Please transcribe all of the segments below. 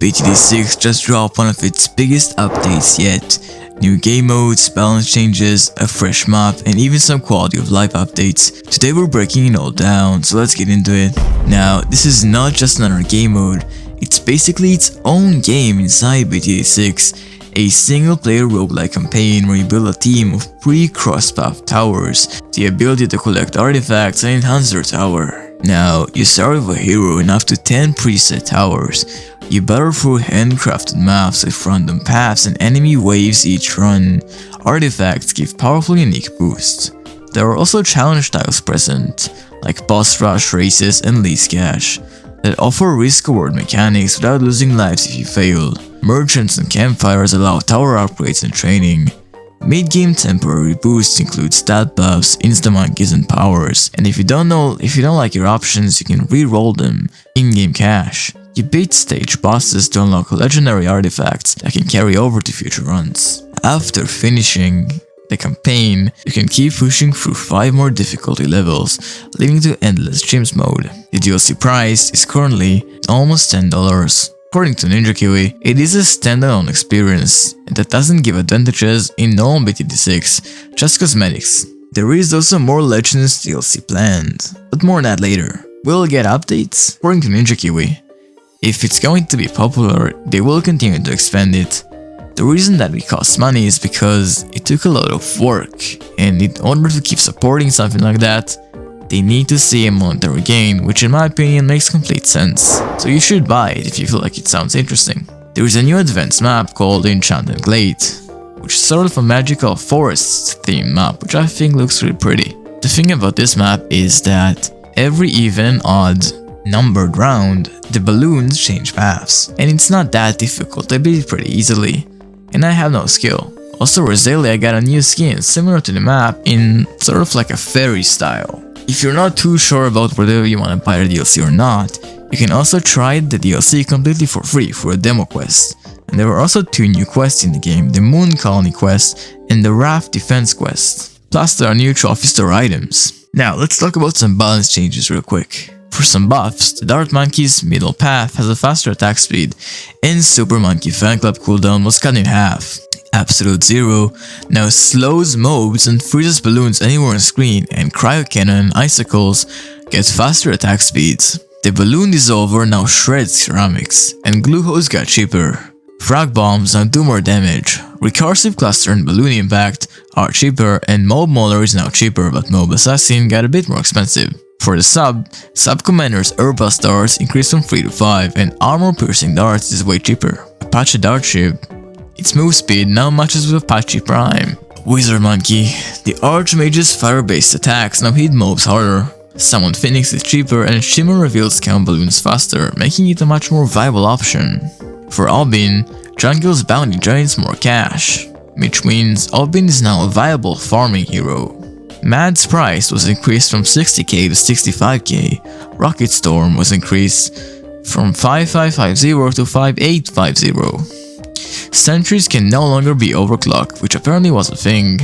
BTD6 just dropped one of its biggest updates yet. New game modes, balance changes, a fresh map, and even some quality of life updates. Today we're breaking it all down, so let's get into it. Now, this is not just another game mode, it's basically its own game inside BTD6. A single-player roguelike campaign where you build a team of pre-cross-path towers, the ability to collect artifacts and enhance their tower. Now, you start with a hero in up to 10 preset towers. You battle through handcrafted maps with random paths and enemy waves each run. Artifacts give powerful unique boosts. There are also challenge tiles present, like boss rush races and lease cash, that offer risk-reward mechanics without losing lives if you fail. Merchants and campfires allow tower upgrades and training. Mid-game temporary boosts include stat buffs, insta-monkeys, and powers, and if you don't like your options, you can re-roll them. In-game cash. You beat stage bosses to unlock legendary artifacts that can carry over to future runs. After finishing the campaign, you can keep pushing through 5 more difficulty levels, leading to endless gyms mode. The DLC price is currently almost $10. According to Ninja Kiwi, it is a standalone experience that doesn't give advantages in normal BTD6, just cosmetics. There is also more Legends DLC planned, but more on that later. We'll get updates? According to Ninja Kiwi, if it's going to be popular, they will continue to expand it. The reason that it costs money is because it took a lot of work, and in order to keep supporting something like that, they need to see a monetary gain, which in my opinion makes complete sense. So you should buy it if you feel like it sounds interesting. There is a new advanced map called Enchanted Glade, which is sort of a magical forest themed map, which I think looks really pretty. The thing about this map is that every even, odd, numbered round, the balloons change paths, and it's not that difficult. I beat it pretty easily, and I have no skill. Also, Rosalia got a new skin similar to the map in sort of like a fairy style. If you're not too sure about whether you want to buy the DLC or not, you can also try the DLC completely for free for a demo quest. And there are also 2 new quests in the game, the Moon Colony quest and the Raft Defense quest. Plus there are new trophy store items. Now let's talk about some balance changes real quick. For some buffs, the Dart Monkey's middle path has a faster attack speed, and Super Monkey Fan Club cooldown was cut in half. Absolute Zero now slows mobs and freezes balloons anywhere on screen, and Cryo Cannon and Icicles get faster attack speeds. The Balloon Dissolver now shreds ceramics, and Glue Hose got cheaper. Frag Bombs now do more damage. Recursive Cluster and Balloon Impact are cheaper, and Mob Mauler is now cheaper, but Mob Assassin got a bit more expensive. For the Sub Commander's Herbal Stars increased from 3 to 5, and Armor Piercing Darts is way cheaper. Apache Dart Ship, its move speed now matches with Apache Prime. Wizard Monkey, the Archmage's fire-based attacks now hit mobs harder. Summon Phoenix is cheaper, and Shimmer reveals count balloons faster, making it a much more viable option. For Albin, Jungle's Bounty drains more cash, which means Albin is now a viable farming hero. Mad's price was increased from 60k to 65k. Rocket Storm was increased from 5550 to 5850. Sentries can no longer be overclocked, which apparently was a thing.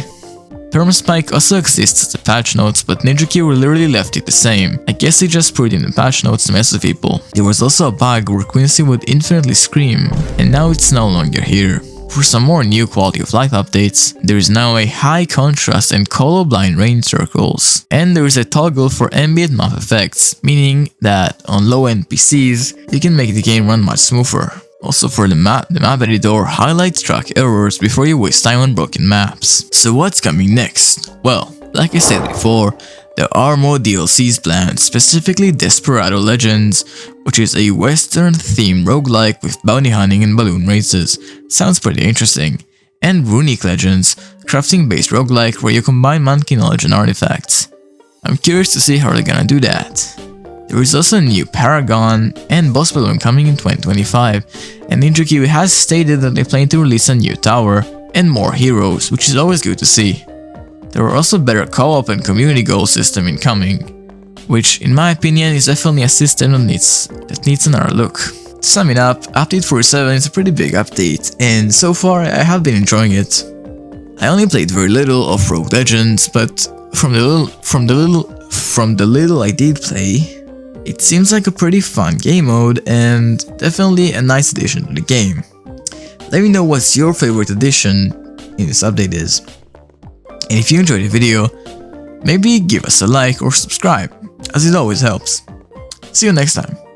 Permaspike also exists as the patch notes, but Ninja Kiwi literally left it the same. I guess they just put it in the patch notes to mess with people. There was also a bug where Quincy would infinitely scream, and now it's no longer here. For some more new quality of life updates, there is now a high contrast and colorblind rain circles, and there is a toggle for ambient map effects, meaning that on low NPCs, you can make the game run much smoother. Also for the map editor highlights track errors before you waste time on broken maps. So what's coming next? Well, like I said before, there are more DLCs planned, specifically Desperado Legends, which is a western-themed roguelike with bounty hunting and balloon races. Sounds pretty interesting. And Runic Legends, crafting-based roguelike where you combine monkey knowledge and artifacts. I'm curious to see how they're gonna do that. There is also a new Paragon and Boss Balloon coming in 2025, and Ninja Kiwi has stated that they plan to release a new tower and more heroes, which is always good to see. There are also better co-op and community goal system incoming, which in my opinion is definitely a system that needs another look. To sum it up, Update 47 is a pretty big update, and so far I have been enjoying it. I only played very little of Rogue Legends, but from the little I did play, It seems like a pretty fun game mode and definitely a nice addition to the game. Let me know what's your favorite addition in this update is. And if you enjoyed the video, maybe give us a like or subscribe, as it always helps. See you next time.